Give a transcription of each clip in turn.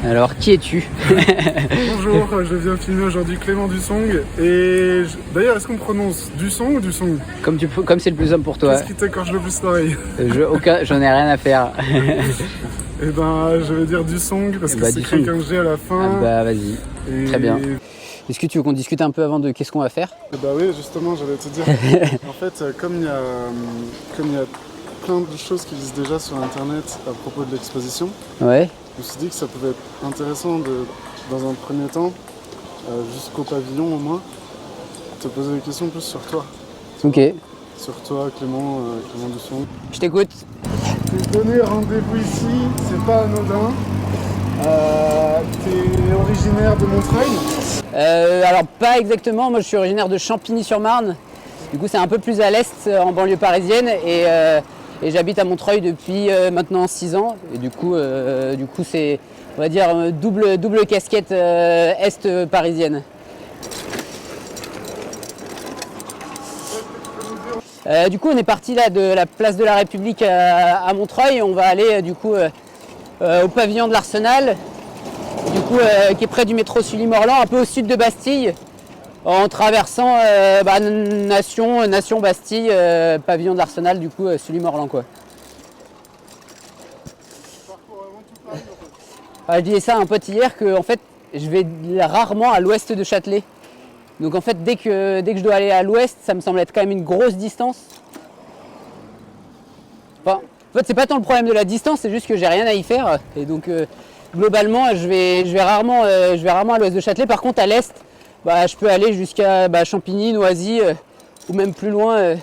Alors, qui es-tu? Bonjour, je viens filmer aujourd'hui Clément Dussong. Et d'ailleurs, est-ce qu'on prononce Dussong ou Dussong? Comme c'est le plus simple pour toi. Qu'est-ce qui t'écorche le plus l'oreille? J'en ai rien à faire. Eh ben, je vais dire Dussong parce que c'est écrit qu'un G à la fin. Ah bah vas-y, très bien. Est-ce que tu veux qu'on discute un peu avant de qu'est-ce qu'on va faire? Bah oui, justement, j'allais te dire. En fait, comme il y a plein de choses qui existent déjà sur Internet à propos de l'exposition, ouais. Je me suis dit que ça pouvait être intéressant dans un premier temps, jusqu'au pavillon au moins, te poser des questions plus sur toi. Ok. Sur toi, Clément Dussong. Je t'écoute. T'es donné rendez-vous ici, c'est pas anodin. T'es originaire de Montreuil? Alors pas exactement, moi je suis originaire de Champigny-sur-Marne. Du coup c'est un peu plus à l'est, en banlieue parisienne, et j'habite à Montreuil depuis maintenant 6 ans. Et du coup c'est, on va dire, double casquette est parisienne. Du coup on est parti là de la place de la République à Montreuil, et on va aller du coup au pavillon de l'Arsenal, qui est près du métro Sully-Morland, un peu au sud de Bastille, en traversant Nation, Bastille, pavillon de l'Arsenal, du coup Sully-Morland quoi. Je disais ça à un pote hier que en fait je vais rarement à l'ouest de Châtelet. Donc en fait dès que je dois aller à l'ouest, ça me semble être quand même une grosse distance. Enfin, en fait c'est pas tant le problème de la distance, c'est juste que j'ai rien à y faire. Et donc globalement je vais rarement à l'ouest de Châtelet. Par contre à l'est, je peux aller jusqu'à Champigny, Noisy, ou même plus loin,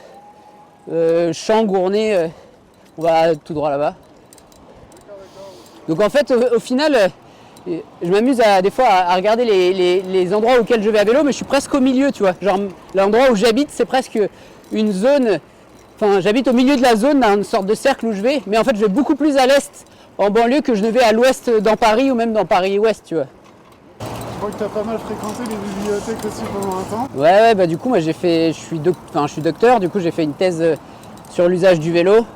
Champs, Gournay, on va tout droit là-bas. Donc en fait au final, je m'amuse des fois à regarder les endroits auxquels je vais à vélo, mais je suis presque au milieu, tu vois. Genre l'endroit où j'habite, c'est presque une zone, enfin j'habite au milieu de la zone, dans une sorte de cercle où je vais, mais en fait je vais beaucoup plus à l'est en banlieue que je ne vais à l'ouest dans Paris ou même dans Paris-Ouest, tu vois. Je vois que tu as pas mal fréquenté les bibliothèques aussi pendant un temps. Ouais, du coup moi je suis docteur, du coup j'ai fait une thèse sur l'usage du vélo.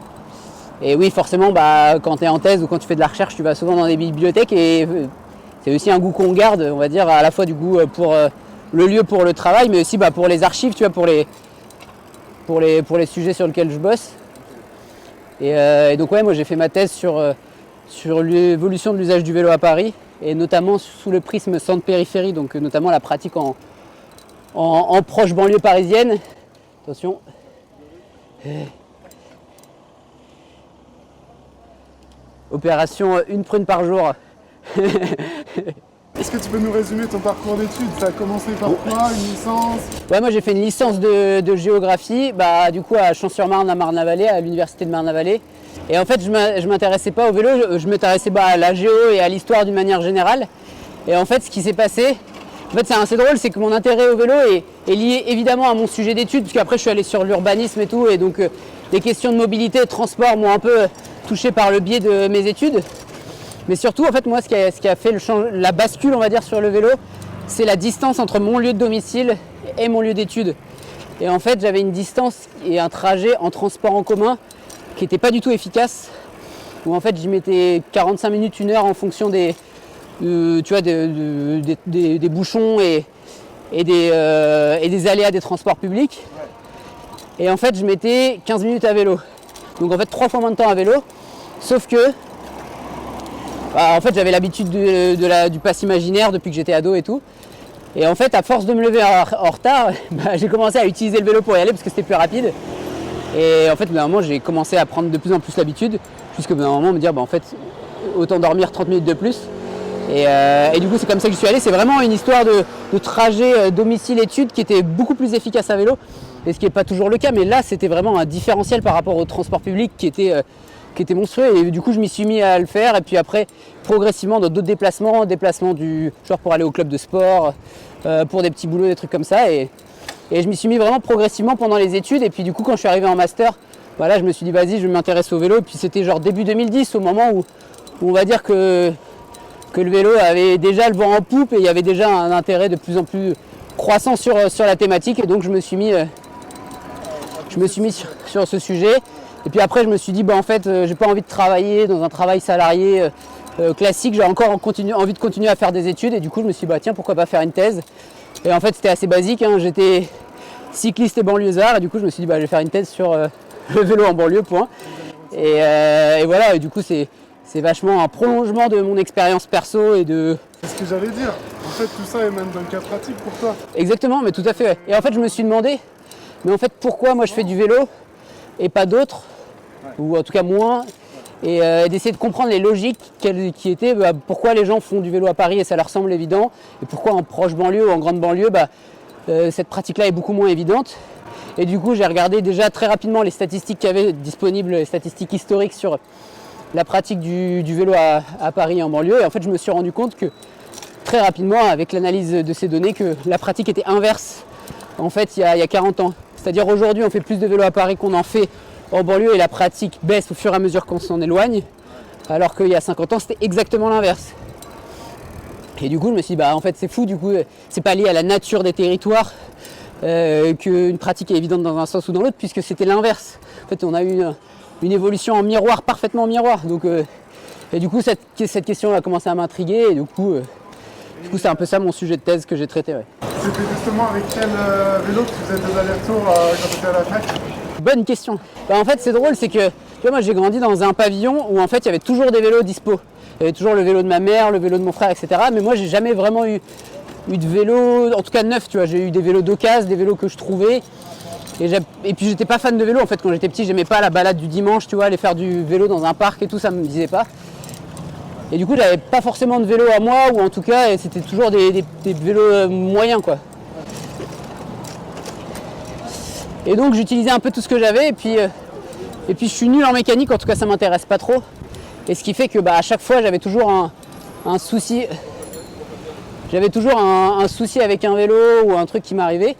Et oui, forcément, quand tu es en thèse ou quand tu fais de la recherche, tu vas souvent dans des bibliothèques, et c'est aussi un goût qu'on garde, on va dire, à la fois du goût pour le lieu, pour le travail, mais aussi pour les archives, tu vois, pour les sujets sur lesquels je bosse. Et donc ouais, moi j'ai fait ma thèse sur l'évolution de l'usage du vélo à Paris, et notamment sous le prisme centre-périphérie, donc notamment la pratique en proche banlieue parisienne. Attention. Opération une prune par jour. Est-ce que tu peux nous résumer ton parcours d'études? Ça a commencé par quoi? Une licence? Ouais, moi j'ai fait une licence de géographie, du coup à Champs-sur-Marne, à Marne-la-Vallée, à l'université de Marne-la-Vallée. Et en fait je m'intéressais pas au vélo, je m'intéressais à la géo et à l'histoire d'une manière générale. Et en fait ce qui s'est passé, c'est assez drôle, c'est que mon intérêt au vélo est lié évidemment à mon sujet d'études, parce qu'après je suis allé sur l'urbanisme et tout, et donc les questions de mobilité et de transport m'ont un peu touché par le biais de mes études. Mais surtout, en fait, moi, ce qui a fait la bascule, on va dire, sur le vélo, c'est la distance entre mon lieu de domicile et mon lieu d'études. Et en fait, j'avais une distance et un trajet en transport en commun qui n'était pas du tout efficace, où en fait, j'y mettais 45 minutes, 1 heure en fonction des bouchons et des aléas des transports publics. Et en fait, je mettais 15 minutes à vélo. Donc en fait 3 fois moins de temps à vélo, sauf que en fait j'avais l'habitude du pass imaginaire depuis que j'étais ado et tout. Et en fait à force de me lever en retard, j'ai commencé à utiliser le vélo pour y aller parce que c'était plus rapide. Et en fait d'un moment j'ai commencé à prendre de plus en plus l'habitude, jusqu'à d'un moment me dire en fait autant dormir 30 minutes de plus. Et du coup c'est comme ça que je suis allé. C'est vraiment une histoire de trajet domicile-études qui était beaucoup plus efficace à vélo. Et ce qui n'est pas toujours le cas, mais là c'était vraiment un différentiel par rapport au transport public qui était monstrueux. Et du coup je m'y suis mis à le faire, et puis après progressivement dans d'autres déplacements du genre pour aller au club de sport, pour des petits boulots, des trucs comme ça. Et je m'y suis mis vraiment progressivement pendant les études. Et puis du coup quand je suis arrivé en master, là je me suis dit vas-y je m'intéresse au vélo. Et puis c'était genre début 2010, au moment où on va dire que le vélo avait déjà le vent en poupe, et il y avait déjà un intérêt de plus en plus croissant sur la thématique. Et donc je me suis mis sur ce sujet. Et puis après je me suis dit en fait j'ai pas envie de travailler dans un travail salarié classique, j'ai encore envie de continuer à faire des études et du coup je me suis dit bah tiens pourquoi pas faire une thèse. Et en fait c'était assez basique, hein. J'étais cycliste et banlieusard et du coup je me suis dit bah je vais faire une thèse sur le vélo en banlieue, point. Et voilà, et du coup c'est vachement un prolongement de mon expérience perso et de... C'est ce que j'allais dire. En fait, tout ça est même dans le cas pratique pour toi. Exactement, mais tout à fait. Ouais. Et en fait, je me suis demandé, mais en fait, pourquoi moi je fais du vélo et pas d'autres, ou en tout cas moins, et d'essayer de comprendre les logiques qui étaient, pourquoi les gens font du vélo à Paris et ça leur semble évident, et pourquoi en proche banlieue ou en grande banlieue, cette pratique-là est beaucoup moins évidente. Et du coup, j'ai regardé déjà très rapidement les statistiques qu'il y avait disponibles, les statistiques historiques sur la pratique du vélo à Paris et en banlieue. Et en fait, je me suis rendu compte que très rapidement, avec l'analyse de ces données, que la pratique était inverse en fait il y a 40 ans. C'est-à-dire aujourd'hui, on fait plus de vélo à Paris qu'on en fait en banlieue et la pratique baisse au fur et à mesure qu'on s'en éloigne. Alors qu'il y a 50 ans, c'était exactement l'inverse. Et du coup, je me suis dit, en fait, c'est fou, du coup, c'est pas lié à la nature des territoires qu'une pratique est évidente dans un sens ou dans l'autre, puisque c'était l'inverse. En fait, on a eu une évolution en miroir, parfaitement en miroir. Donc, et du coup, cette question a commencé à m'intriguer. Et du coup, c'est un peu ça mon sujet de thèse que j'ai traité. Ouais. C'était justement avec quel vélo que tu faisais tes allers-retours quand tu étais à la fac? Bonne question. En fait, c'est drôle, c'est que tu vois, moi, j'ai grandi dans un pavillon où en fait, il y avait toujours des vélos dispo. Il y avait toujours le vélo de ma mère, le vélo de mon frère, etc. Mais moi, j'ai jamais vraiment eu de vélo, en tout cas neuf, tu vois. J'ai eu des vélos d'occasion, des vélos que je trouvais. Et puis j'étais pas fan de vélo en fait quand j'étais petit, j'aimais pas la balade du dimanche, tu vois, aller faire du vélo dans un parc et tout, ça me disait pas. Et du coup j'avais pas forcément de vélo à moi, ou en tout cas c'était toujours des vélos moyens quoi. Et donc j'utilisais un peu tout ce que j'avais et puis je suis nul en mécanique, en tout cas ça m'intéresse pas trop. Et ce qui fait que à chaque fois j'avais toujours un souci. J'avais toujours un souci avec un vélo ou un truc qui m'arrivait.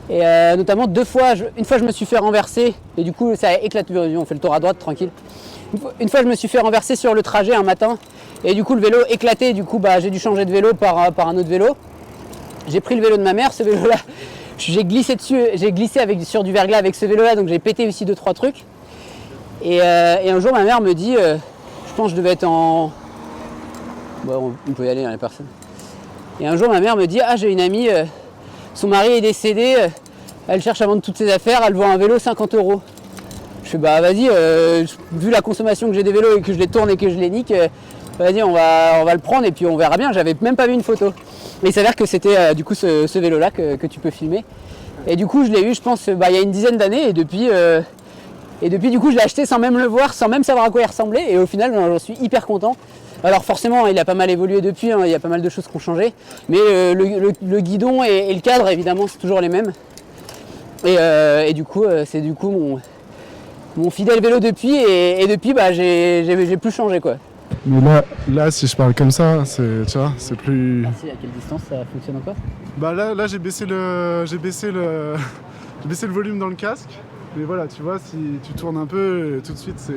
Et notamment une fois je me suis fait renverser et du coup ça a éclaté, on fait le tour à droite tranquille. Une fois je me suis fait renverser sur le trajet un matin et du coup le vélo éclaté, et du coup j'ai dû changer de vélo par un autre vélo. J'ai pris le vélo de ma mère, ce vélo là, j'ai glissé dessus, sur du verglas avec ce vélo là, donc j'ai pété aussi 2-3 trucs. Et un jour ma mère me dit, je pense que je devais être en... Bon, on peut y aller, il n'y a personne. Et un jour ma mère me dit, j'ai une amie, son mari est décédé, elle cherche à vendre toutes ses affaires, elle vend un vélo 50 €. Je fais vas-y, vu la consommation que j'ai des vélos et que je les tourne et que je les nique, vas-y on va le prendre et puis on verra bien. J'avais même pas vu une photo. Mais il s'avère que c'était du coup ce vélo là que tu peux filmer. Et du coup je l'ai eu je pense il y a une dizaine d'années et depuis du coup je l'ai acheté sans même le voir, sans même savoir à quoi il ressemblait et au final j'en suis hyper content. Alors forcément il a pas mal évolué depuis, il y a pas mal de choses qui ont changé, mais le guidon et le cadre évidemment c'est toujours les mêmes. Et du coup c'est du coup mon fidèle vélo depuis et depuis j'ai plus changé quoi. Mais là si je parle comme ça, tu vois, c'est plus... Merci, à quelle distance ça fonctionne encore? Là j'ai baissé le volume dans le casque. Mais voilà, tu vois, si tu tournes un peu, tout de suite c'est...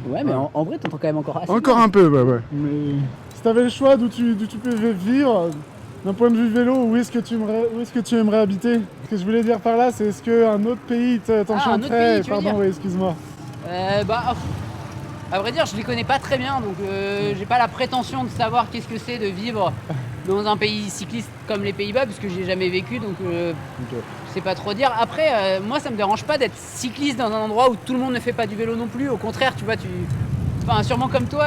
Ouais, mais en vrai, t'entends quand même encore assez. Encore un peu, ouais. Mais si t'avais le choix d'où tu peux vivre, d'un point de vue vélo, où est-ce que tu aimerais habiter? Ce que je voulais dire par là, c'est est-ce qu'un autre pays t'enchanterait? Pardon, oui, excuse-moi. À vrai dire, je les connais pas très bien, donc j'ai pas la prétention de savoir qu'est-ce que c'est de vivre dans un pays cycliste comme les Pays-Bas, puisque j'y ai jamais vécu, donc je sais pas trop dire. Après, moi, ça me dérange pas d'être cycliste dans un endroit où tout le monde ne fait pas du vélo non plus. Au contraire, tu vois, enfin, sûrement comme toi,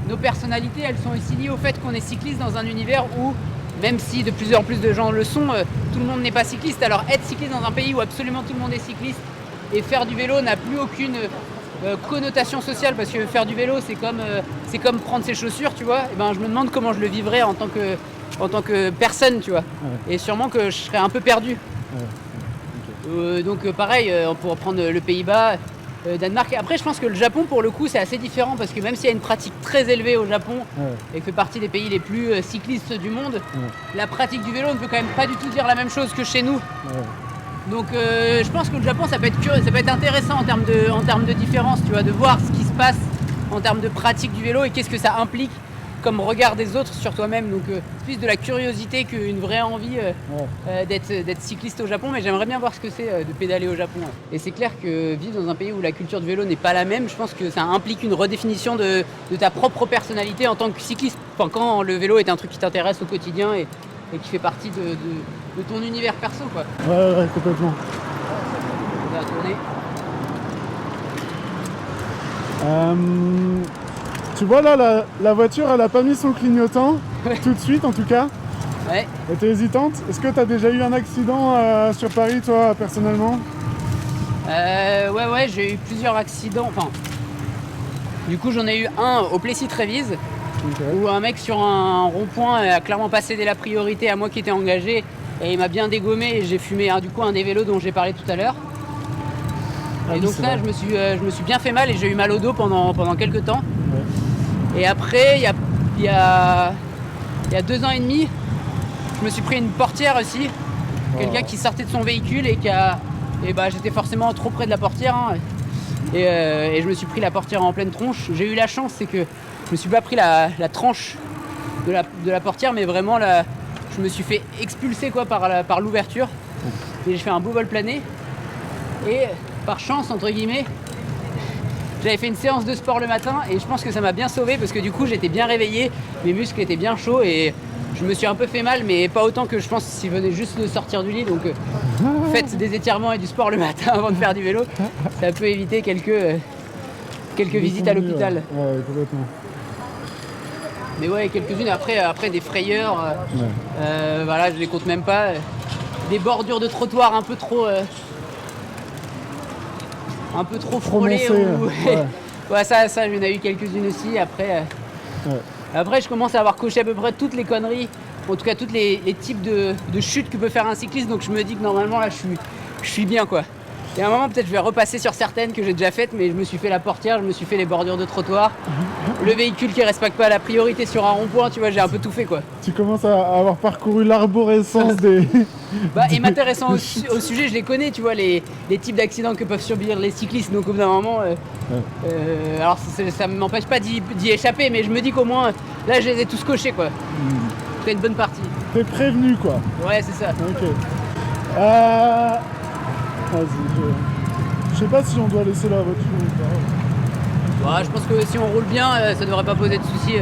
nos personnalités, elles sont aussi liées au fait qu'on est cycliste dans un univers où, même si de plus en plus de gens le sont, tout le monde n'est pas cycliste. Alors être cycliste dans un pays où absolument tout le monde est cycliste et faire du vélo n'a plus aucune connotation sociale, parce que faire du vélo c'est comme prendre ses chaussures, tu vois. Et je me demande comment je le vivrais en tant que personne, tu vois. Ouais. Et sûrement que je serais un peu perdu. Ouais. Donc pareil, on pourrait prendre le Pays-Bas, Danemark. Après je pense que le Japon pour le coup c'est assez différent, parce que même s'il y a une pratique très élevée au Japon et que fait partie des pays les plus cyclistes du monde, la pratique du vélo ne peut quand même pas du tout dire la même chose que chez nous. Donc je pense que le Japon ça peut être curieux, ça peut être intéressant en termes de différence, tu vois, de voir ce qui se passe en termes de pratique du vélo et qu'est-ce que ça implique comme regard des autres sur toi-même, donc plus de la curiosité qu'une vraie envie d'être cycliste au Japon, mais j'aimerais bien voir ce que c'est de pédaler au Japon. Et c'est clair que vivre dans un pays où la culture du vélo n'est pas la même, je pense que ça implique une redéfinition de ta propre personnalité en tant que cycliste. Enfin, quand le vélo est un truc qui t'intéresse au quotidien et qui fait partie de ton univers perso, quoi. Ouais, complètement. On va tourner. Tu vois là, la voiture, elle a pas mis son clignotant, tout de suite en tout cas. Ouais. Elle était hésitante. Est-ce que tu as déjà eu un accident sur Paris, toi, personnellement? Ouais, j'ai eu plusieurs accidents. Enfin, du coup, j'en ai eu un au Plessis-Trévise, où un mec sur un rond-point a clairement pas cédé la priorité à moi qui étais engagé, et il m'a bien dégommé et j'ai fumé du coup un des vélos dont j'ai parlé tout à l'heure. Et donc ça, je me suis bien fait mal et j'ai eu mal au dos pendant quelques temps. Ouais. Et après, il y a 2 ans et demi, je me suis pris une portière aussi. Quelqu'un qui sortait de son véhicule et j'étais forcément trop près de la portière. Hein, et je me suis pris la portière en pleine tronche. J'ai eu la chance, c'est que je me suis pas pris la tranche de la portière, mais vraiment je me suis fait expulser quoi, par l'ouverture. Et j'ai fait un beau vol plané. Et par chance, entre guillemets, j'avais fait une séance de sport le matin et je pense que ça m'a bien sauvé parce que du coup j'étais bien réveillé, mes muscles étaient bien chauds et je me suis un peu fait mal, mais pas autant que je pense s'il venait juste de sortir du lit. Donc faites des étirements et du sport le matin avant de faire du vélo, ça peut éviter quelques visites à l'hôpital. Ouais, complètement. Mais ouais, quelques-unes après des frayeurs, voilà, je les compte même pas. Des bordures de trottoir un peu trop frôlées. Ouais, ça j'en ai eu quelques-unes aussi. Après, je commence à avoir coché à peu près toutes les conneries, en tout cas tous les types de chutes que peut faire un cycliste, donc je me dis que normalement là je suis bien quoi. Et à un moment peut-être je vais repasser sur certaines que j'ai déjà faites, mais je me suis fait la portière, je me suis fait les bordures de trottoir, le véhicule qui respecte pas la priorité sur un rond-point, tu vois, j'ai un peu tout fait quoi. Tu commences à avoir parcouru l'arborescence des... Et m'intéressant au sujet, je les connais, tu vois, les types d'accidents que peuvent subir les cyclistes, donc au bout d'un moment, alors ça ne m'empêche pas d'y échapper, mais je me dis qu'au moins, là je les ai tous cochés quoi. C'est une bonne partie. T'es prévenu quoi. Ouais, c'est ça. Ok. Vas-y, je sais pas si on doit laisser la voiture ou pas. Ouais, je pense que si on roule bien, ça devrait pas poser de soucis.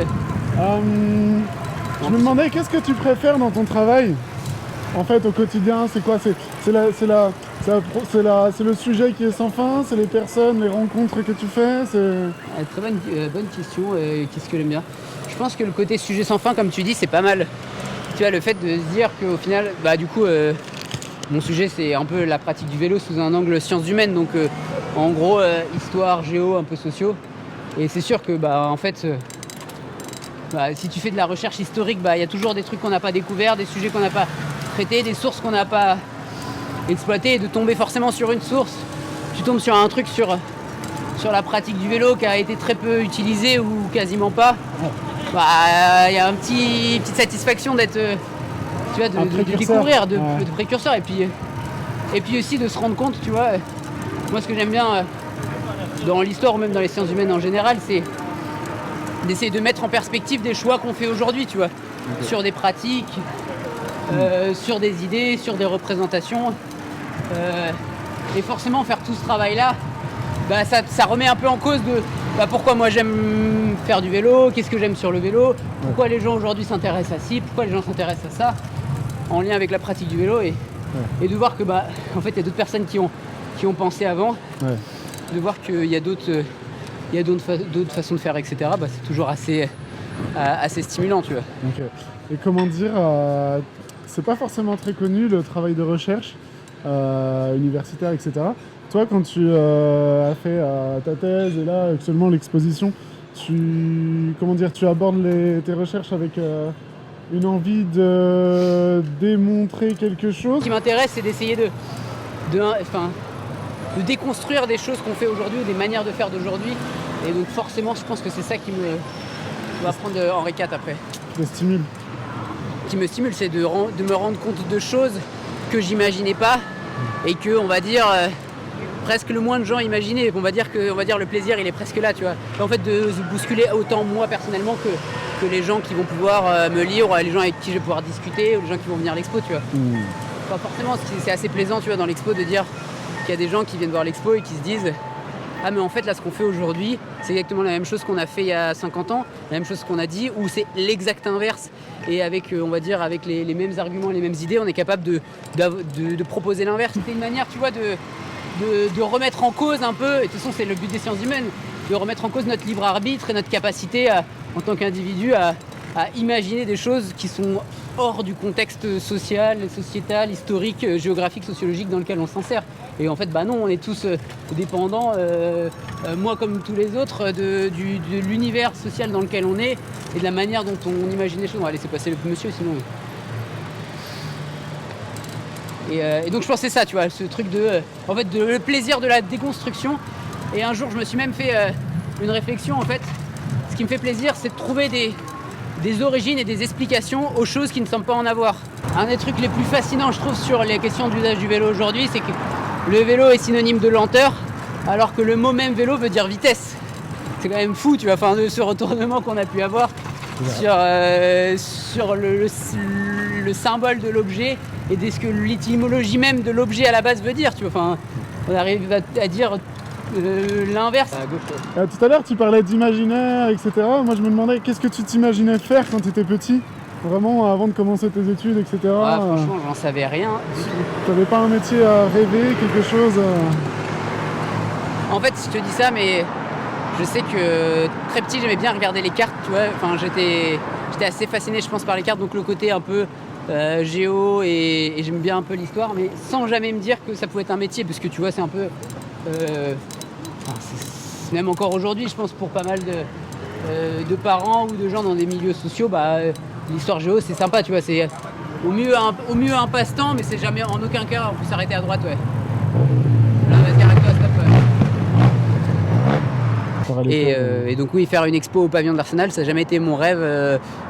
Je me demandais, qu'est-ce que tu préfères dans ton travail? En fait, au quotidien, c'est quoi? C'est le sujet qui est sans fin? C'est les personnes, les rencontres que tu fais? Très bonne question. Qu'est-ce que j'aime bien? Je pense que le côté sujet sans fin, comme tu dis, c'est pas mal. Tu vois, le fait de se dire qu'au final, du coup, mon sujet, c'est un peu la pratique du vélo sous un angle sciences humaines. Donc, en gros, histoire, géo, un peu sociaux. Et c'est sûr que, en fait... si tu fais de la recherche historique, il y a toujours des trucs qu'on n'a pas découverts, des sujets qu'on n'a pas traités, des sources qu'on n'a pas exploitées, et de tomber forcément sur une source, tu tombes sur un truc sur la pratique du vélo qui a été très peu utilisée ou quasiment pas. Il y a une petite satisfaction d'être, tu vois, de découvrir, de précurseur, et puis aussi de se rendre compte, tu vois. Moi, ce que j'aime bien dans l'histoire ou même dans les sciences humaines en général, c'est d'essayer de mettre en perspective des choix qu'on fait aujourd'hui, tu vois, sur des pratiques, sur des idées, sur des représentations. Et forcément, faire tout ce travail-là, ça remet un peu en cause de pourquoi moi j'aime faire du vélo, qu'est-ce que j'aime sur le vélo, pourquoi les gens aujourd'hui s'intéressent à ci, pourquoi les gens s'intéressent à ça, en lien avec la pratique du vélo, et de voir que en fait, il y a d'autres personnes qui ont pensé avant, de voir qu'il y a d'autres façons de faire, etc. C'est toujours assez stimulant, tu vois. Okay. Et comment dire, c'est pas forcément très connu le travail de recherche universitaire, etc. Toi, quand tu as fait ta thèse et là actuellement l'exposition, tu abordes tes recherches avec une envie de démontrer quelque chose? Ce qui m'intéresse, c'est d'essayer de déconstruire des choses qu'on fait aujourd'hui ou des manières de faire d'aujourd'hui. Et donc forcément, je pense que c'est ça qui va prendre Henri IV après. Qui te stimule? Qui me stimule, c'est de me rendre compte de choses que j'imaginais pas et que, on va dire, presque le moins de gens imaginaient. On va dire le plaisir, il est presque là, tu vois. Et en fait, de se bousculer autant moi personnellement que les gens qui vont pouvoir me lire, ou les gens avec qui je vais pouvoir discuter, ou les gens qui vont venir à l'expo, tu vois. Pas forcément, c'est assez plaisant, tu vois, dans l'expo de dire qu'il y a des gens qui viennent voir l'expo et qui se disent ah mais en fait là ce qu'on fait aujourd'hui c'est exactement la même chose qu'on a fait il y a 50 ans, la même chose qu'on a dit, ou c'est l'exact inverse, et avec on va dire avec les mêmes arguments, les mêmes idées, on est capable de proposer l'inverse. C'est une manière, tu vois, de remettre en cause un peu, et de toute façon c'est le but des sciences humaines, de remettre en cause notre libre arbitre et notre capacité en tant qu'individu à imaginer des choses qui sont hors du contexte social, sociétal, historique, géographique, sociologique dans lequel on s'insère. Et en fait, bah non, on est tous dépendants, moi comme tous les autres, de l'univers social dans lequel on est et de la manière dont on imagine les choses. On va laisser passer le monsieur sinon. Et donc je pensais ça, tu vois, ce truc en fait, le plaisir de la déconstruction. Et un jour, je me suis même fait une réflexion, en fait. Ce qui me fait plaisir, c'est de trouver des origines et des explications aux choses qui ne semblent pas en avoir. Un des trucs les plus fascinants, je trouve, sur les questions d'usage du vélo aujourd'hui, c'est que le vélo est synonyme de lenteur, alors que le mot même vélo veut dire vitesse. C'est quand même fou, tu vois, enfin, de ce retournement qu'on a pu avoir sur le symbole de l'objet et de ce que l'étymologie même de l'objet à la base veut dire, tu vois. Enfin, on arrive à dire l'inverse. Tout à l'heure, tu parlais d'imaginaire, etc. Moi, je me demandais qu'est-ce que tu t'imaginais faire quand tu étais petit, vraiment avant de commencer tes études, etc. Franchement, j'en savais rien. Tu n'avais pas un métier à rêver, quelque chose En fait, je te dis ça, mais je sais que très petit, j'aimais bien regarder les cartes, tu vois. Enfin, j'étais assez fasciné, je pense, par les cartes, donc le côté un peu géo, et j'aime bien un peu l'histoire, mais sans jamais me dire que ça pouvait être un métier, parce que tu vois, c'est un peu... c'est même encore aujourd'hui, je pense, pour pas mal de parents ou de gens dans des milieux sociaux, l'histoire géo, c'est sympa, tu vois, c'est au mieux un passe-temps, mais c'est jamais, en aucun cas, on peut s'arrêter à droite, ouais. Là, vas-y, arrête-toi, stop, et donc oui, faire une expo au pavillon de l'Arsenal, ça n'a jamais été mon rêve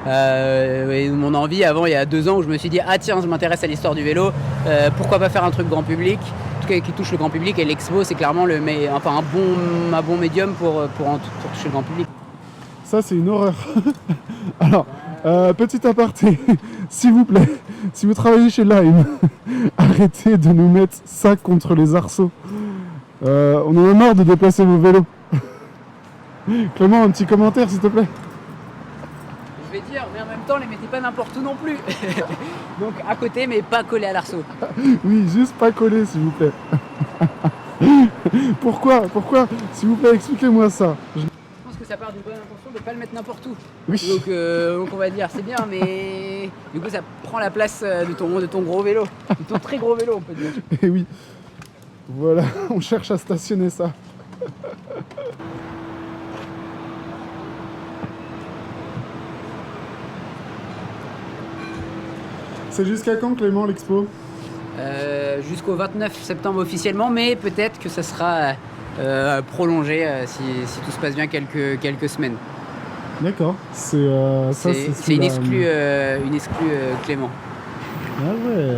et mon envie avant, il y a 2 ans, où je me suis dit ah tiens, je m'intéresse à l'histoire du vélo, pourquoi pas faire un truc grand public, en tout cas qui touche le grand public, et l'expo c'est clairement un bon médium pour toucher le grand public. Ça c'est une horreur. Alors, petit aparté, s'il vous plaît, si vous travaillez chez Lime, arrêtez de nous mettre ça contre les arceaux. On en a marre de déplacer vos vélos. Clément, un petit commentaire s'il te plaît. Je vais dire, mais en même temps, les mettez pas n'importe où non plus. Donc à côté, mais pas collé à l'arceau. Oui, juste pas collé s'il vous plaît. Pourquoi s'il vous plaît, expliquez-moi ça. Je pense que ça part d'une bonne intention de ne pas le mettre n'importe où. Oui. Donc on va dire c'est bien, mais du coup ça prend la place de ton gros vélo, de ton très gros vélo on peut dire. Et oui, voilà, on cherche à stationner ça. C'est jusqu'à quand, Clément, l'expo ? Jusqu'au 29 septembre officiellement, mais peut-être que ça sera prolongé si tout se passe bien quelques semaines. D'accord. C'est une exclue Clément. Ah ouais.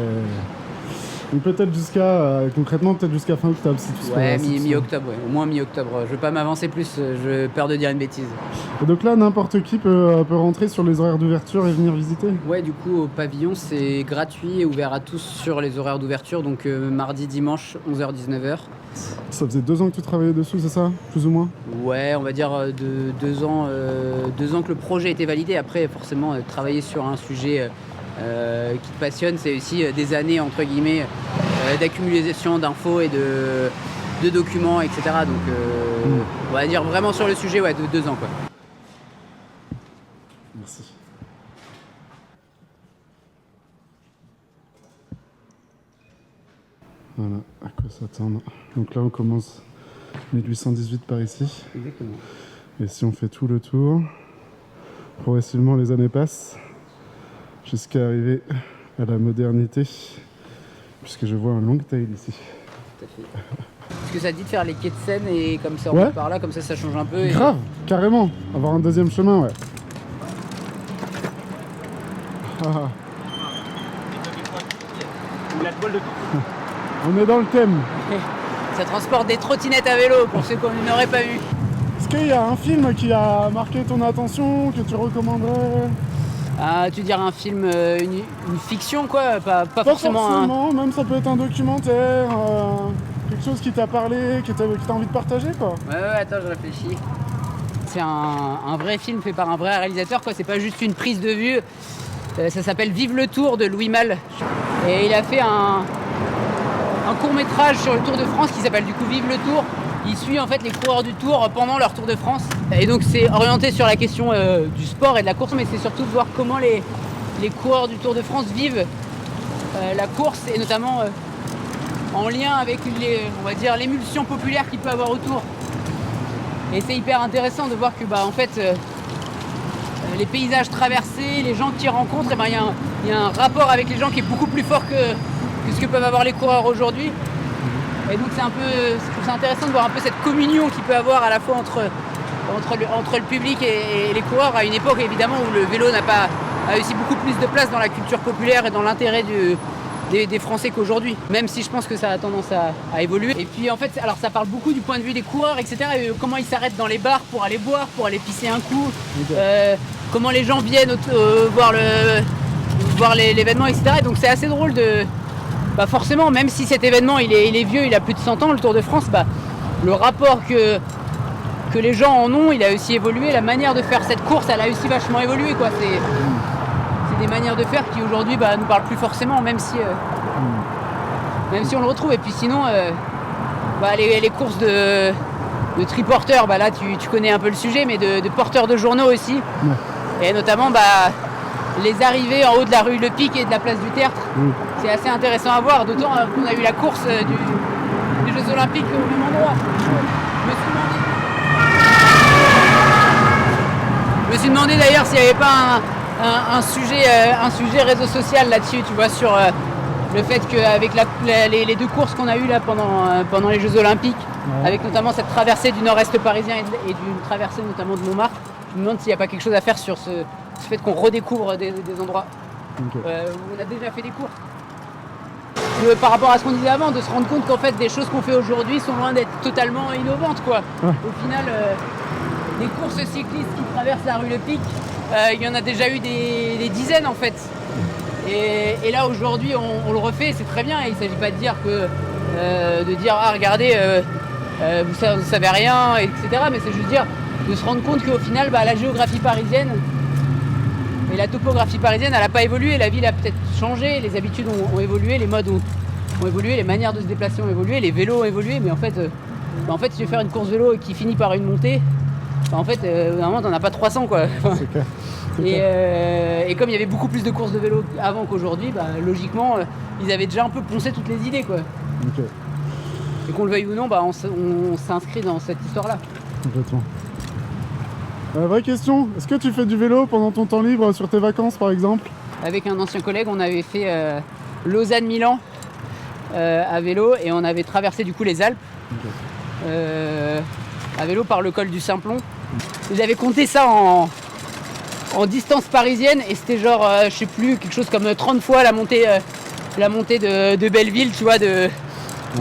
Donc peut-être concrètement, peut-être jusqu'à fin octobre si tout se passe. Ouais, mi-octobre, ouais. Au moins mi-octobre. Je veux pas m'avancer plus, j'ai peur de dire une bêtise. Et donc là, n'importe qui peut rentrer sur les horaires d'ouverture et venir visiter ? Ouais, du coup, au pavillon, c'est gratuit et ouvert à tous sur les horaires d'ouverture, donc mardi, dimanche, 11h-19h. Ça faisait 2 ans que tu travaillais dessus, c'est ça ? Plus ou moins ? Ouais, on va dire 2 ans que le projet était validé. Après, forcément, travailler sur un sujet... qui te passionne, c'est aussi des années entre guillemets d'accumulation d'infos et de documents, etc. Donc on va dire vraiment sur le sujet, ouais, de 2 ans quoi. Merci. Voilà, à quoi s'attendre. Donc là on commence 1818 par ici. Exactement. Et si on fait tout le tour, progressivement les années passent, jusqu'à arriver à la modernité, puisque je vois un long tail ici. Tout à fait. Est-ce que ça te dit de faire les quais de Seine et comme ça on va par là, comme ça change un peu Grave, carrément, avoir un deuxième chemin, ouais. Ah. On est dans le thème. Ça transporte des trottinettes à vélo pour ceux qu'on n'aurait pas vu. Est-ce qu'il y a un film qui a marqué ton attention, que tu recommanderais? Tu dirais un film, une fiction quoi, pas forcément forcément, même ça peut être un documentaire, quelque chose qui t'a parlé, que t'as envie de partager quoi. Ouais, attends, je réfléchis. C'est un vrai film fait par un vrai réalisateur quoi, c'est pas juste une prise de vue. Ça s'appelle Vive le Tour de Louis Malle. Et il a fait un court-métrage sur le Tour de France qui s'appelle du coup Vive le Tour. Il suit en fait les coureurs du Tour pendant leur Tour de France. Et donc c'est orienté sur la question du sport et de la course, mais c'est surtout de voir comment les coureurs du Tour de France vivent la course et notamment en lien avec on va dire l'émulsion populaire qu'il peut avoir autour. Et c'est hyper intéressant de voir que en fait les paysages traversés, les gens qu'ils rencontrent, il y a un rapport avec les gens qui est beaucoup plus fort que ce que peuvent avoir les coureurs aujourd'hui. Et donc je trouve ça intéressant de voir un peu cette communion qu'il peut avoir à la fois entre le public et les coureurs à une époque évidemment où le vélo a aussi beaucoup plus de place dans la culture populaire et dans l'intérêt des Français qu'aujourd'hui, même si je pense que ça a tendance à évoluer. Et puis en fait, alors ça parle beaucoup du point de vue des coureurs, etc. Et comment ils s'arrêtent dans les bars pour aller boire, pour aller pisser un coup, comment les gens viennent voir l'événement, etc. Et donc c'est assez drôle de... forcément, même si cet événement il est vieux, il a plus de 100 ans, le Tour de France, le rapport que les gens en ont, il a aussi évolué. La manière de faire cette course, elle a aussi vachement évolué, quoi. C'est des manières de faire qui aujourd'hui nous parlent plus forcément, même si on le retrouve. Et puis sinon, les courses de triporteurs, là tu connais un peu le sujet, mais de porteurs de journaux aussi. Ouais. Et notamment les arrivées en haut de la rue Le Pic et de la place du Tertre. C'est assez intéressant à voir, d'autant qu'on a eu la course des Jeux Olympiques au même endroit. Je me suis demandé d'ailleurs s'il n'y avait pas un sujet réseau social là-dessus, tu vois, sur le fait qu'avec les deux courses qu'on a eues là pendant les Jeux Olympiques, avec notamment cette traversée du nord-est parisien et d'une traversée notamment de Montmartre, je me demande s'il n'y a pas quelque chose à faire sur ce fait qu'on redécouvre des endroits où on a déjà fait des courses. Par rapport à ce qu'on disait avant, de se rendre compte qu'en fait des choses qu'on fait aujourd'hui sont loin d'être totalement innovantes quoi. Au final, des courses cyclistes qui traversent la rue Le Pic, il y en a déjà eu des dizaines en fait. Et là aujourd'hui on le refait, c'est très bien. Et il ne s'agit pas de dire regardez, vous savez rien, etc. Mais c'est juste dire de se rendre compte qu'au final la géographie parisienne et la topographie parisienne, elle n'a pas évolué, la ville a peut-être changé, les habitudes ont évolué, les modes ont évolué, les manières de se déplacer ont évolué, les vélos ont évolué, mais en fait, si tu veux faire une course vélo qui finit par une montée, normalement t'en as pas 300 quoi. C'est clair. Et comme il y avait beaucoup plus de courses de vélo avant qu'aujourd'hui, logiquement, ils avaient déjà un peu poncé toutes les idées quoi. Okay. Et qu'on le veuille ou non, on s'inscrit dans cette histoire-là. Complètement. Vraie question, est-ce que tu fais du vélo pendant ton temps libre sur tes vacances par exemple? Avec un ancien collègue, on avait fait Lausanne-Milan à vélo et on avait traversé du coup les Alpes à vélo par le col du Simplon. J'avais compté ça en distance parisienne et c'était genre, je sais plus, quelque chose comme 30 fois la montée de Belleville, tu vois, de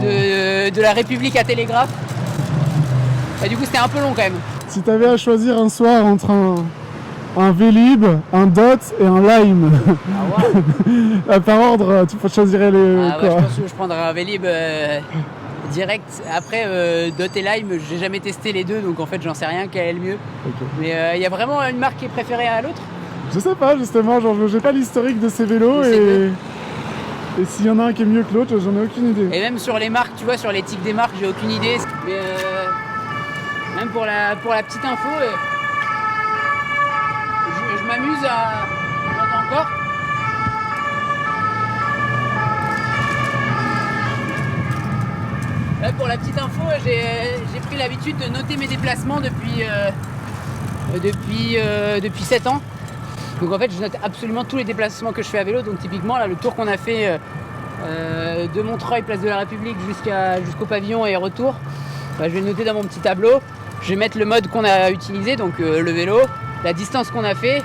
la République à Télégraphe. Et du coup c'était un peu long quand même. Si tu avais à choisir un soir entre un Vélib, un Dot et un Lime, par ordre, tu choisirais les quoi? Je pense que je prendrais un Vélib direct. Après, Dot et Lime, j'ai jamais testé les deux, donc en fait j'en sais rien quel est le mieux. Okay. Mais il y a vraiment une marque qui est préférée à l'autre? Je sais pas justement, j'ai pas l'historique de ces vélos et s'il y en a un qui est mieux que l'autre, j'en ai aucune idée. Et même sur les marques, tu vois, sur les tics des marques, j'ai aucune idée. Mais même pour la petite info, je m'amuse à... J'entends encore. Là, pour la petite info, j'ai pris l'habitude de noter mes déplacements depuis 7 ans. Donc en fait, je note absolument tous les déplacements que je fais à vélo. Donc typiquement, là, le tour qu'on a fait de Montreuil, place de la République, jusqu'au pavillon et retour, je vais le noter dans mon petit tableau. Je vais mettre le mode qu'on a utilisé, donc le vélo, la distance qu'on a fait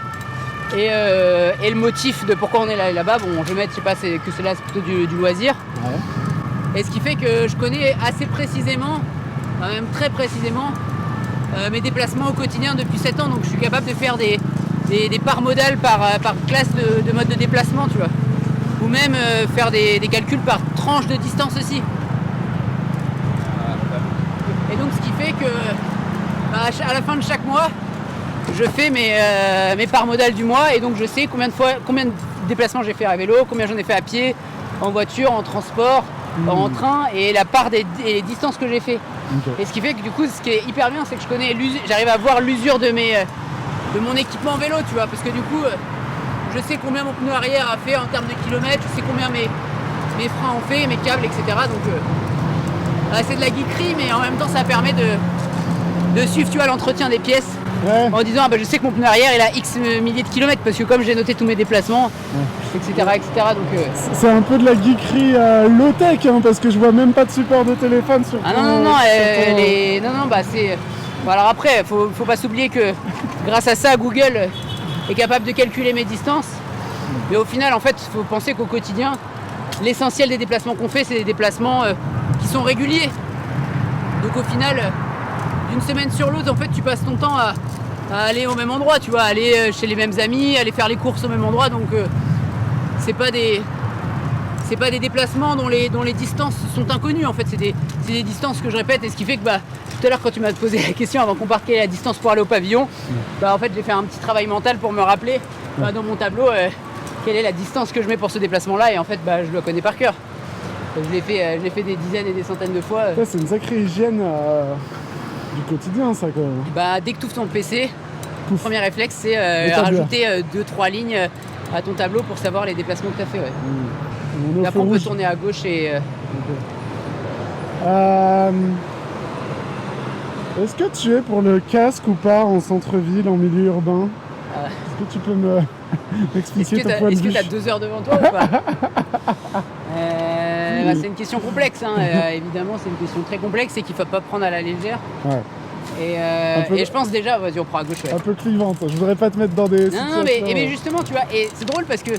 et le motif de pourquoi on est là-bas. Bon, je vais mettre, je sais pas, c'est plutôt du loisir. Ouais. Et ce qui fait que je connais assez précisément, même très précisément, mes déplacements au quotidien depuis 7 ans, donc je suis capable de faire des parts modales par classe de mode de déplacement, tu vois. Ou même faire des calculs par tranche de distance aussi. Et donc ce qui fait que à la fin de chaque mois, je fais mes parts modales du mois, et donc je sais combien de déplacements j'ai fait à vélo, combien j'en ai fait à pied, en voiture, en transport, en train, et la part et les distances que j'ai fait. Okay. Et ce qui fait que du coup, ce qui est hyper bien, c'est que j'arrive à voir l'usure de mon équipement vélo, tu vois, parce que du coup, je sais combien mon pneu arrière a fait en termes de kilomètres, je sais combien mes freins ont fait, mes câbles, etc. Donc c'est de la geekerie, mais en même temps, ça permet de suivre, tu vois, l'entretien des pièces. Ouais. En disant je sais que mon pneu arrière il a X milliers de kilomètres parce que comme j'ai noté tous mes déplacements, etc. Donc, c'est un peu de la geekerie low-tech, hein, parce que je vois même pas de support de téléphone sur non, c'est... Bon, alors après, faut pas s'oublier que grâce à ça, Google est capable de calculer mes distances. Mais au final, en fait, il faut penser qu'au quotidien, l'essentiel des déplacements qu'on fait, c'est des déplacements qui sont réguliers. Donc au final, d'une semaine sur l'autre, en fait, tu passes ton temps à aller au même endroit, tu vois, aller chez les mêmes amis, aller faire les courses au même endroit. Donc c'est pas des déplacements dont les distances sont inconnues. En fait, c'est des distances que je répète, et ce qui fait que tout à l'heure quand tu m'as posé la question avant qu'on parte quelle est la distance pour aller au pavillon, en fait j'ai fait un petit travail mental pour me rappeler dans mon tableau quelle est la distance que je mets pour ce déplacement là, et en fait je le connais par cœur. Je l'ai fait des dizaines et des centaines de fois. Ouais, c'est une sacrée hygiène du quotidien, ça, quand même. Dès que tu ouvres ton PC, le premier réflexe c'est rajouter 2-3 lignes à ton tableau pour savoir les déplacements que tu as fait. Ouais. Et après on peut tourner à gauche et... Est-ce que tu es pour le casque ou pas en centre-ville, en milieu urbain? Est-ce que tu peux m'expliquer ton point de vue? Est-ce que tu as 2 heures devant toi ou pas? C'est une question complexe, hein. Évidemment c'est une question très complexe et qu'il ne faut pas prendre à la légère. Ouais. Et je pense déjà, vas-y on prend à gauche. Ouais. Un peu clivante, je voudrais pas te mettre dans des situations... Non, mais justement, tu vois, et c'est drôle parce que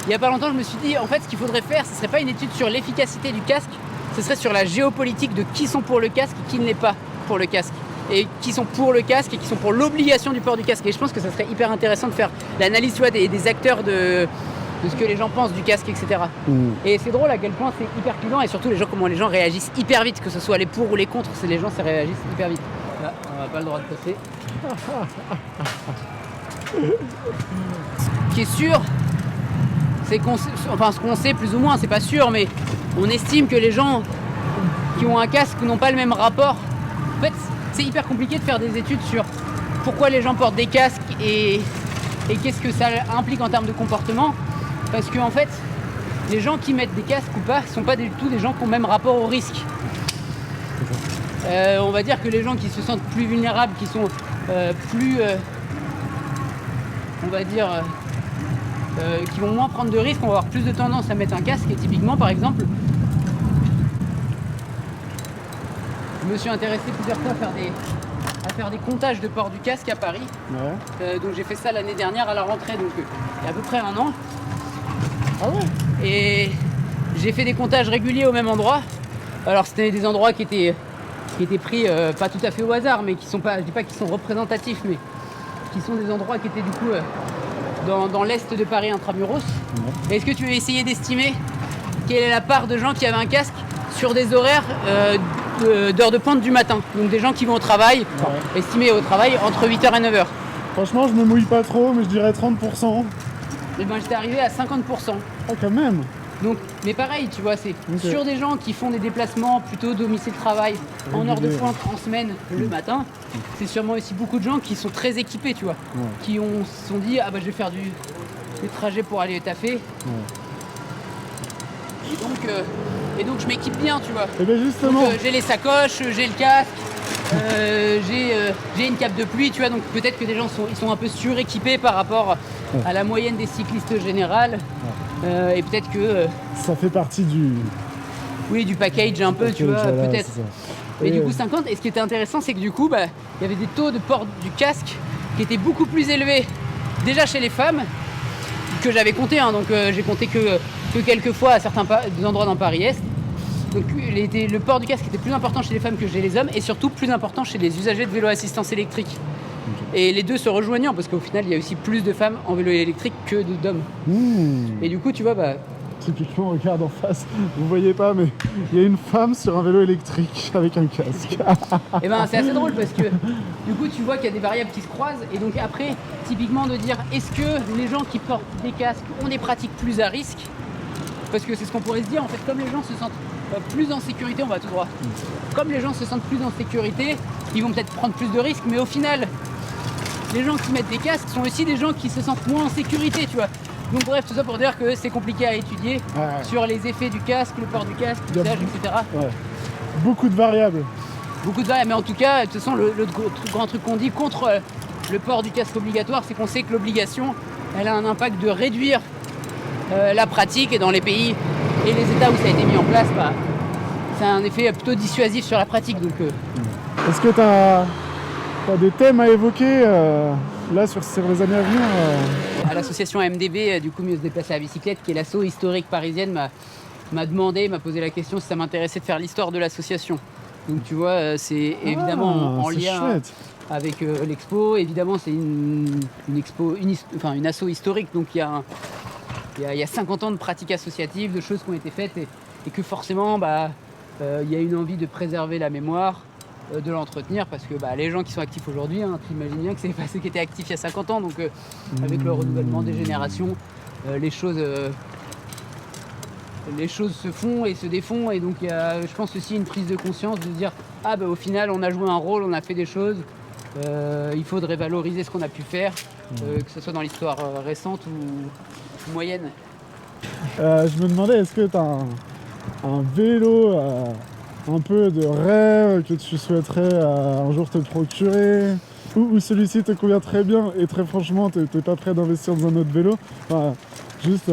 il y a pas longtemps je me suis dit, en fait ce qu'il faudrait faire, ce serait pas une étude sur l'efficacité du casque, ce serait sur la géopolitique de qui sont pour le casque et qui ne l'est pas pour le casque. Et qui sont pour le casque et qui sont pour l'obligation du port du casque. Et je pense que ça serait hyper intéressant de faire l'analyse, tu vois, des acteurs de ce que les gens pensent du casque, etc. Et c'est drôle à quel point c'est hyper clivant, et surtout comment les gens réagissent hyper vite, que ce soit les pour ou les contre, les gens ça réagissent hyper vite. Là, on n'a pas le droit de passer. Ce qui est sûr, c'est ce qu'on sait plus ou moins, c'est pas sûr, mais on estime que les gens qui ont un casque n'ont pas le même rapport. En fait, c'est hyper compliqué de faire des études sur pourquoi les gens portent des casques et qu'est-ce que ça implique en termes de comportement. Parce que en fait, les gens qui mettent des casques ou pas ne sont pas du tout des gens qui ont le même rapport au risque. On va dire que les gens qui se sentent plus vulnérables, qui sont plus, on va dire, qui vont moins prendre de risques, vont avoir plus de tendance à mettre un casque. Et typiquement, par exemple, je me suis intéressé plusieurs fois à faire des comptages de port du casque à Paris. Ouais. Donc j'ai fait ça l'année dernière à la rentrée, donc il y a à peu près 1 an. Ah ouais. Et j'ai fait des comptages réguliers au même endroit. Alors c'était des endroits qui étaient pris pas tout à fait au hasard, mais qui sont pas, je dis pas qu'ils sont représentatifs, mais qui sont des endroits qui étaient du coup dans l'est de Paris intramuros. Ouais. Est-ce que tu veux essayer d'estimer quelle est la part de gens qui avaient un casque sur des horaires d'heures de pointe du matin, donc des gens qui vont au travail, estimés au travail entre 8h et 9h. Franchement, je me mouille pas trop, mais je dirais 30%. Et ben j'étais arrivé à 50%. Oh, quand même. Donc, mais pareil, tu vois, c'est sur des gens qui font des déplacements plutôt domicile-travail en heure de pointe en semaine le matin, c'est sûrement aussi beaucoup de gens qui sont très équipés, tu vois, qui se sont dit, je vais faire des trajets pour aller taffer. Et donc je m'équipe bien, tu vois. Et bien justement. Donc, j'ai les sacoches, j'ai le casque, j'ai une cape de pluie, tu vois. Donc peut-être que des gens sont un peu suréquipés par rapport à la moyenne des cyclistes générales. Et peut-être que... ça fait partie du... Oui, du package un peu, tu vois, peut-être. Mais du coup 50, et ce qui était intéressant, c'est que du coup, il y avait des taux de port du casque qui étaient beaucoup plus élevés déjà chez les femmes, que j'avais compté, hein, donc j'ai compté que quelques fois à certains endroits dans Paris-Est. Donc le port du casque était plus important chez les femmes que chez les hommes et surtout plus important chez les usagers de vélo à assistance électrique. Et les deux se rejoignant parce qu'au final il y a aussi plus de femmes en vélo électrique que d'hommes. Et du coup tu vois typiquement, regarde en face, vous voyez pas, mais il y a une femme sur un vélo électrique avec un casque. Et c'est assez drôle parce que du coup tu vois qu'il y a des variables qui se croisent et donc après typiquement de dire est-ce que les gens qui portent des casques ont des pratiques plus à risque, parce que c'est ce qu'on pourrait se dire en fait, comme les gens se sentent plus en sécurité, on va tout droit, comme les gens se sentent plus en sécurité, ils vont peut-être prendre plus de risques, mais au final les gens qui mettent des casques sont aussi des gens qui se sentent moins en sécurité, tu vois. Donc bref, tout ça pour dire que c'est compliqué à étudier sur les effets du casque, le port du casque, l'usage, etc. Beaucoup de variables. Beaucoup de variables, mais en tout cas, de toute façon, le grand truc qu'on dit contre le port du casque obligatoire, c'est qu'on sait que l'obligation, elle a un impact de réduire la pratique, et dans les pays et les États où ça a été mis en place, ça a un effet plutôt dissuasif sur la pratique. Donc, Est-ce que tu as des thèmes à évoquer là sur les années à venir À l'association MDB, du coup, Mieux se déplacer à bicyclette, qui est l'asso historique parisienne, m'a posé la question si ça m'intéressait de faire l'histoire de l'association. Donc tu vois, c'est évidemment en lien avec l'expo. Évidemment, c'est une asso historique, donc il y a 50 ans de pratiques associatives, de choses qui ont été faites et que forcément, il y a une envie de préserver la mémoire, de l'entretenir, parce que les gens qui sont actifs aujourd'hui, tu imagines bien que c'est pas ceux qui étaient actifs il y a 50 ans, donc avec le renouvellement des générations, les choses se font et se défont, et donc il y a, je pense, aussi une prise de conscience de dire au final on a joué un rôle, on a fait des choses, il faudrait valoriser ce qu'on a pu faire, que ce soit dans l'histoire récente ou moyenne. Je me demandais, est-ce que tu as un vélo un peu de rêve que tu souhaiterais un jour te procurer, ou celui-ci te convient très bien et très franchement t'es pas prêt d'investir dans un autre vélo, juste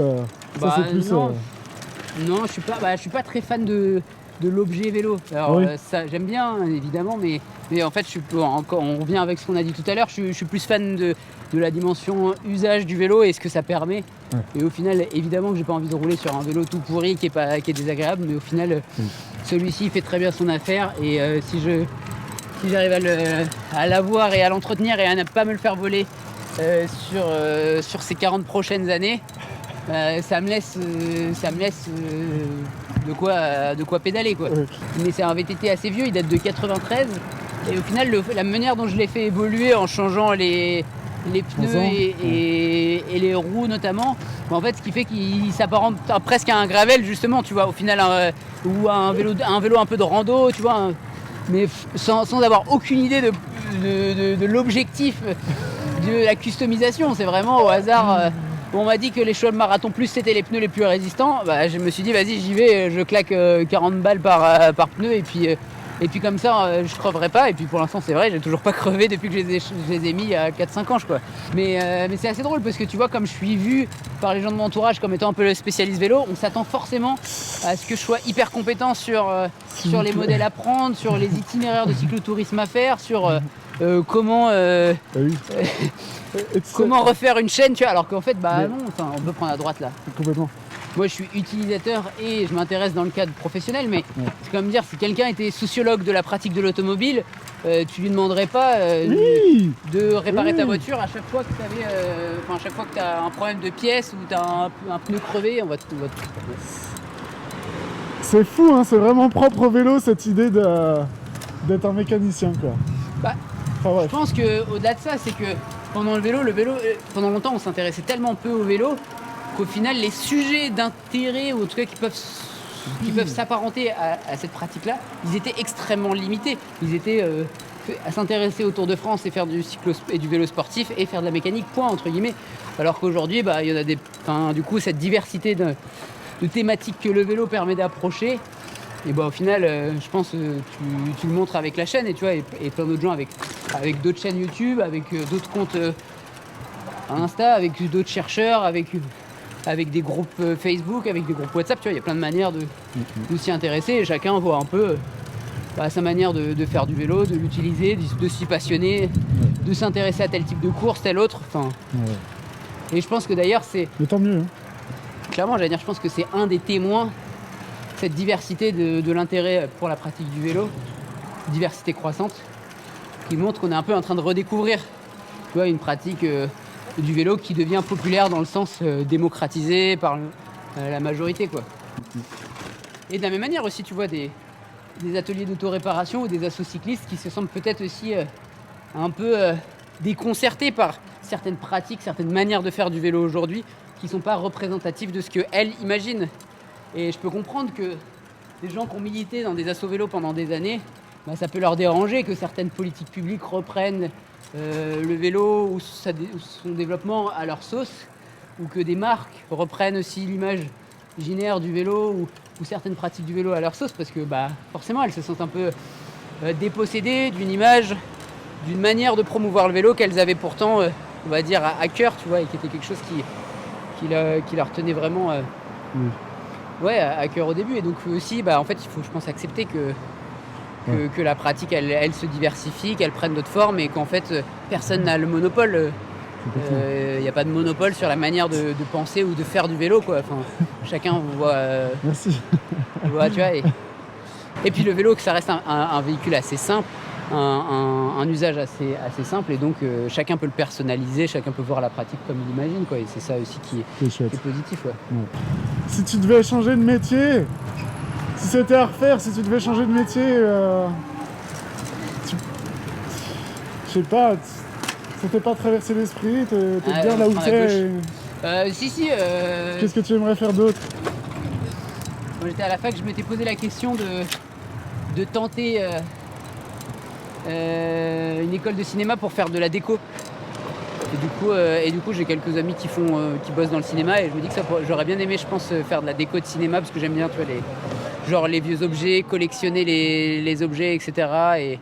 ça c'est plus non, je suis pas très fan de l'objet vélo. Alors ça j'aime bien évidemment, mais en fait on revient avec ce qu'on a dit tout à l'heure, je suis plus fan de la dimension usage du vélo et ce que ça permet. Et au final, évidemment que j'ai pas envie de rouler sur un vélo tout pourri qui est désagréable, mais au final celui-ci il fait très bien son affaire, et si j'arrive à l'avoir et à l'entretenir et à ne pas me le faire voler sur ces 40 prochaines années, ça me laisse de quoi pédaler, quoi. Mais c'est un VTT assez vieux, il date de 93, et au final la manière dont je l'ai fait évoluer en changeant les pneus et les roues notamment, en fait ce qui fait qu'il s'apparente presque à un gravel, justement, tu vois, au final, ou à un vélo un peu de rando, tu vois, mais sans avoir aucune idée de l'objectif de la customisation. C'est vraiment au hasard. On m'a dit que les chevaux de marathon plus c'était les pneus les plus résistants, je me suis dit vas-y j'y vais, je claque 40 balles par pneu, et puis comme ça je creverai pas, et puis pour l'instant c'est vrai, j'ai toujours pas crevé depuis que je les ai mis il y a 4-5 ans, je crois. Mais c'est assez drôle parce que tu vois, comme je suis vu par les gens de mon entourage comme étant un peu le spécialiste vélo, on s'attend forcément à ce que je sois hyper compétent sur les modèles à prendre, sur les itinéraires de cyclotourisme à faire, sur comment refaire une chaîne, tu vois, alors qu'en fait non, on peut prendre à droite là. Complètement. Moi je suis utilisateur et je m'intéresse dans le cadre professionnel, mais c'est comme dire, si quelqu'un était sociologue de la pratique de l'automobile, tu lui demanderais pas de réparer ta voiture à chaque fois que tu as un problème de pièce ou tu as un pneu crevé, on va tout. C'est fou, hein, c'est vraiment propre au vélo, cette idée d'être un mécanicien, quoi. Je pense qu'au-delà de ça, c'est que pendant le vélo, pendant longtemps on s'intéressait tellement peu au vélo qu'au final les sujets d'intérêt, ou en tout cas qui peuvent s'apparenter à cette pratique-là, ils étaient extrêmement limités. Ils étaient à s'intéresser au Tour de France et faire du vélo sportif et faire de la mécanique, point, entre guillemets. Alors qu'aujourd'hui, il y en a du coup cette diversité de thématiques que le vélo permet d'approcher. Et au final, je pense tu le montres avec la chaîne, et tu vois, et plein d'autres gens avec d'autres chaînes YouTube, avec d'autres comptes Insta, avec d'autres chercheurs, avec des groupes Facebook, avec des groupes WhatsApp, tu vois, il y a plein de manières de s'y intéresser, et chacun voit un peu sa manière de faire du vélo, de l'utiliser, de s'y passionner, de s'intéresser à tel type de course, tel autre. Et je pense que d'ailleurs c'est... Mais tant mieux. Clairement, j'allais dire, je pense que c'est un des témoins cette diversité de l'intérêt pour la pratique du vélo, diversité croissante, qui montre qu'on est un peu en train de redécouvrir, tu vois, une pratique du vélo qui devient populaire dans le sens démocratisé par la majorité, quoi. Et de la même manière aussi, tu vois, des ateliers d'autoréparation ou des assos cyclistes qui se semblent peut-être aussi un peu déconcertés par certaines pratiques, certaines manières de faire du vélo aujourd'hui qui ne sont pas représentatives de ce qu'elles imaginent. Et je peux comprendre que des gens qui ont milité dans des assos vélo pendant des années, bah, ça peut leur déranger que certaines politiques publiques reprennent le vélo ou son développement à leur sauce, ou que des marques reprennent aussi l'image imaginaire du vélo ou certaines pratiques du vélo à leur sauce, parce que bah, forcément elles se sentent un peu dépossédées d'une image, d'une manière de promouvoir le vélo qu'elles avaient pourtant, on va dire, à cœur, tu vois, et qui était quelque chose qui leur tenait vraiment ouais, à cœur au début. Et donc aussi, bah, en fait, il faut, je pense, accepter que la pratique, elle se diversifie, qu'elle prenne d'autres formes, et qu'en fait, personne n'a le monopole. Il n'y a pas de monopole sur la manière de penser ou de faire du vélo, quoi. Enfin, chacun voit... Merci. Voit, tu vois, et puis le vélo, que ça reste un véhicule assez simple, un usage assez simple, et donc chacun peut le personnaliser, chacun peut voir la pratique comme il imagine, quoi. Et c'est ça aussi qui est positif. Ouais. Ouais. Si tu devais changer de métier, si c'était à refaire, si tu devais changer de métier, je sais pas, ça t'est pas traversé l'esprit, t'es bien là où t'es. Si. Qu'est-ce que tu aimerais faire d'autre? Quand j'étais à la fac, je m'étais posé la question de tenter une école de cinéma pour faire de la déco. Et du coup, j'ai quelques amis qui bossent dans le cinéma, et je me dis que j'aurais bien aimé, je pense, faire de la déco de cinéma, parce que j'aime bien, tu vois, les vieux objets, collectionner les objets, etc.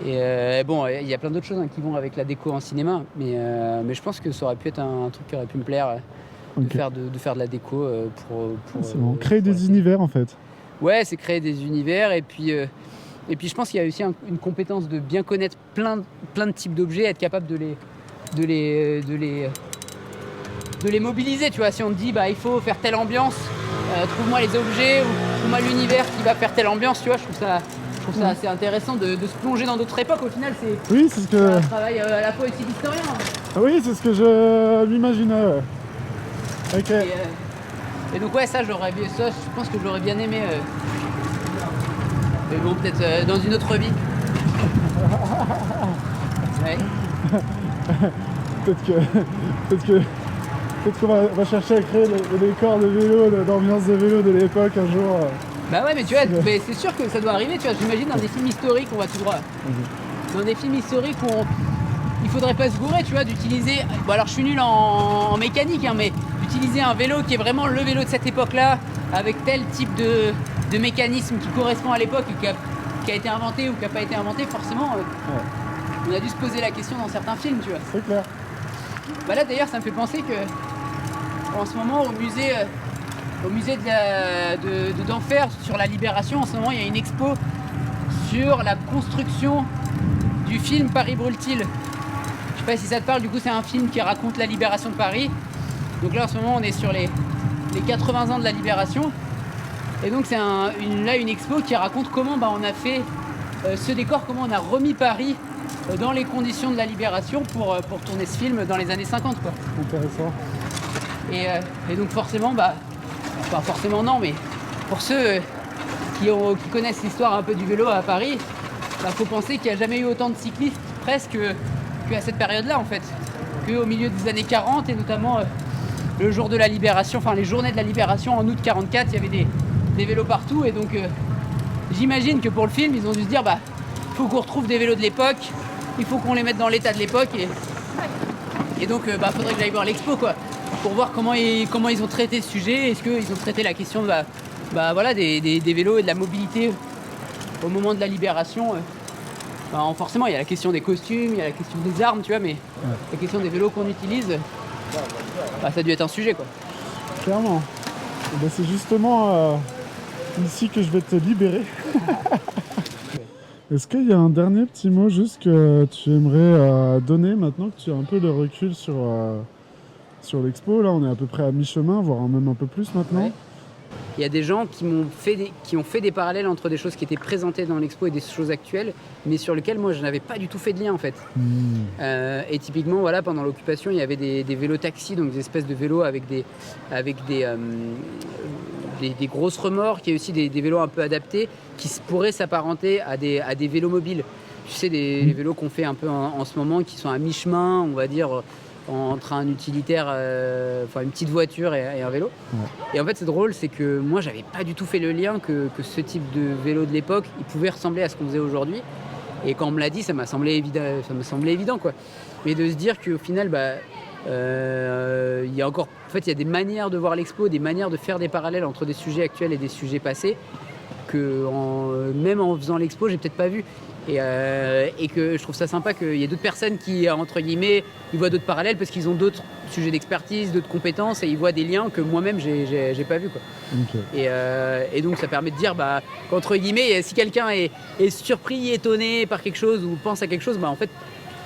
Et bon, il y a plein d'autres choses qui vont avec la déco en cinéma, mais je pense que ça aurait pu être un truc qui aurait pu me plaire, de faire de la déco pour c'est bon. Créer des univers, en fait. Ouais, c'est créer des univers, et puis je pense qu'il y a aussi une compétence de bien connaître plein de types d'objets, être capable de les mobiliser, tu vois. Si on te dit bah il faut faire telle ambiance, trouve-moi les objets, ou trouve-moi l'univers qui va faire telle ambiance, tu vois. Je trouve ça assez intéressant de se plonger dans d'autres époques. Au final, oui, c'est ce que... un travail à la fois aussi d'historien. Oui, c'est ce que je m'imaginais. Ouais. Ok. Et donc ouais, ça, je pense que je l'aurais bien aimé. Mais bon, peut-être dans une autre vie. Ouais. Peut-être qu'on va chercher à créer le décor de vélo, d'ambiance de vélo de l'époque un jour. Bah ouais, mais tu vois, mais c'est sûr que ça doit arriver, tu vois. J'imagine dans des films historiques, on va tout droit. Dans des films historiques où il faudrait pas se gourer, tu vois, d'utiliser... Bon, alors je suis nul en mécanique, hein, mais d'utiliser un vélo qui est vraiment le vélo de cette époque-là, avec tel type de mécanisme qui correspond à l'époque et qui a été inventé ou qui n'a pas été inventé, forcément, on a dû se poser la question dans certains films, tu vois. C'est clair. Bah là, d'ailleurs, ça me fait penser que en ce moment, au musée d'Enfer, sur la Libération, en ce moment, il y a une expo sur la construction du film Paris brûle-t-il. Je sais pas si ça te parle, du coup, c'est un film qui raconte la libération de Paris. Donc là, en ce moment, on est sur les 80 ans de la Libération. Et donc, c'est une expo qui raconte comment on a fait ce décor, comment on a remis Paris dans les conditions de la Libération pour tourner ce film dans les années 50, quoi. Intéressant. Et donc forcément, pas forcément non, mais pour ceux qui connaissent l'histoire un peu du vélo à Paris, faut penser qu'il n'y a jamais eu autant de cyclistes presque qu'à cette période-là, en fait. Qu'au milieu des années 40, et notamment le jour de la Libération, enfin les journées de la Libération en août 44, il y avait des vélos partout, et donc j'imagine que pour le film, ils ont dû se dire faut qu'on retrouve des vélos de l'époque, il faut qu'on les mette dans l'état de l'époque, et donc faudrait que j'aille voir l'expo, quoi, pour voir comment ils ont traité ce sujet. Est-ce qu'ils ont traité la question des vélos et de la mobilité au moment de la Libération. Forcément, il y a la question des costumes, il y a la question des armes, tu vois, mais la question des vélos qu'on utilise, ça a dû être un sujet, quoi. Clairement. C'est justement ici que je vais te libérer. Est-ce qu'il y a un dernier petit mot juste que tu aimerais donner maintenant que tu as un peu de recul sur l'expo? Là, on est à peu près à mi-chemin, voire même un peu plus maintenant. il y a des gens qui ont fait des parallèles entre des choses qui étaient présentées dans l'expo et des choses actuelles, mais sur lesquelles moi je n'avais pas du tout fait de lien en fait. Et typiquement, voilà, pendant l'occupation, il y avait des vélos taxis, donc des espèces de vélos avec des grosses remorques, et aussi des vélos un peu adaptés qui pourraient s'apparenter à des vélos mobiles. Tu sais, les vélos qu'on fait un peu en ce moment, qui sont à mi-chemin, on va dire, entre un utilitaire, une petite voiture et un vélo. Ouais. Et en fait, c'est drôle, c'est que moi, j'avais pas du tout fait le lien que ce type de vélo de l'époque, il pouvait ressembler à ce qu'on faisait aujourd'hui. Et quand on me l'a dit, ça me semblait évident, quoi. Mais de se dire qu'au final, il y a encore, en fait, il y a des manières de voir l'expo, des manières de faire des parallèles entre des sujets actuels et des sujets passés que même en faisant l'expo, j'ai peut-être pas vu. Et que je trouve ça sympa qu'il y ait d'autres personnes qui, entre guillemets, ils voient d'autres parallèles parce qu'ils ont d'autres sujets d'expertise, d'autres compétences, et ils voient des liens que moi-même j'ai pas vu, quoi. Okay. Et donc ça permet de dire qu'entre guillemets, si quelqu'un est surpris, étonné par quelque chose ou pense à quelque chose, en fait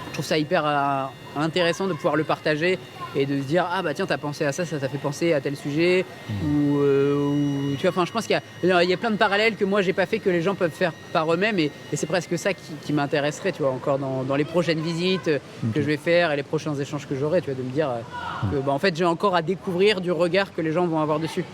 je trouve ça hyper intéressant de pouvoir le partager et de se dire tiens, t'as pensé à ça t'a fait penser à tel sujet, ou tu vois, je pense qu'il y a plein de parallèles que moi j'ai pas fait, que les gens peuvent faire par eux-mêmes, et c'est presque ça qui m'intéresserait, tu vois, encore dans les prochaines visites que je vais faire et les prochains échanges que j'aurai, tu vois, de me dire que en fait j'ai encore à découvrir du regard que les gens vont avoir dessus.